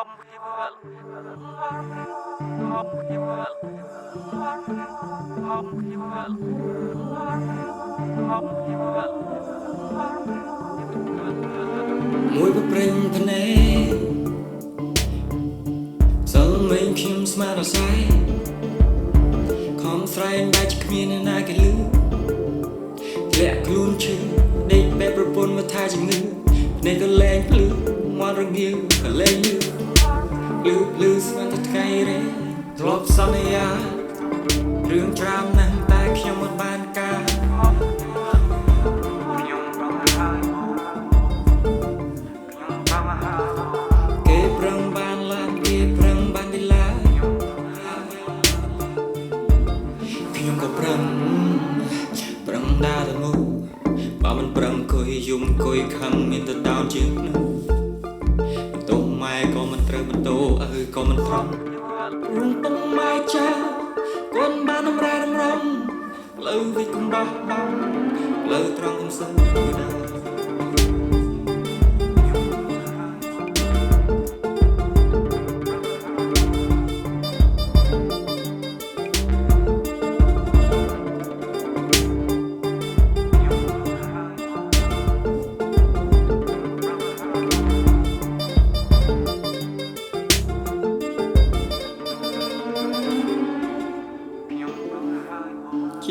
មួយប្រព្រឹត្តភ្នែកសល់មិនខ្ញុំស្មានអសាយខំស្រែងបែកគ្មានណាគេលឺលាក់ខ្លួនឈឺដេកបែបប្រពន្ធមកថាជំងឺភ្នែកក៏លែងភ្លឺមាត់រងាវក៏លែងលឺស្មានតែថ្ងៃរេធ្លាប់សន្យារឿងច្រើនណាស់តែខ្ញុំមិនបានការគេប្រឹងបានឡានគេប្រឹងបានវេលាខ្ញុំក៏ប្រឹងដើរទៅមុខបើមិនប្រឹងគួយយំគួយខឹងមានតែដោនជាងនោះបន្ទោម៉ែក៏មិនត្រូវបន្ទោឪក៏មិនត្រង់រំពឹងម៉ែចាកូនបានរំរែរំរំផ្លូវវិកំបោះបងផ្លូវត្រង់កំសឹងមួយដែរ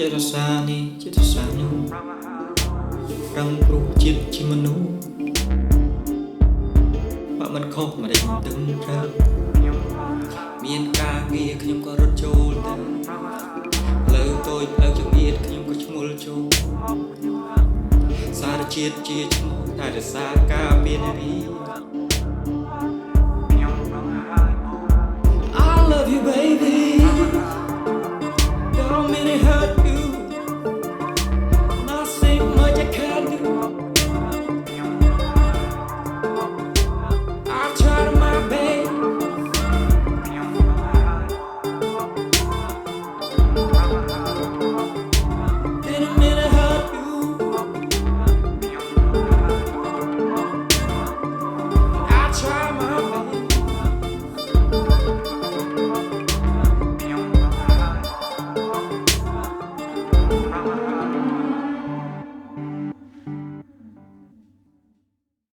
ចិត្តសានេះចិត្តសានោះរំព្រោះចិត្តជាមនុស្សបើមិនខុសមិនដឹងត្រូវមានការងារខ្ញុំក៏រត់ចូលទៅផ្លូវតូចផ្លូវចង្អៀតខ្ញុំក៏ឈ្មោះចូលសារជាតិជាឈ្មោះតែរសារការមានរី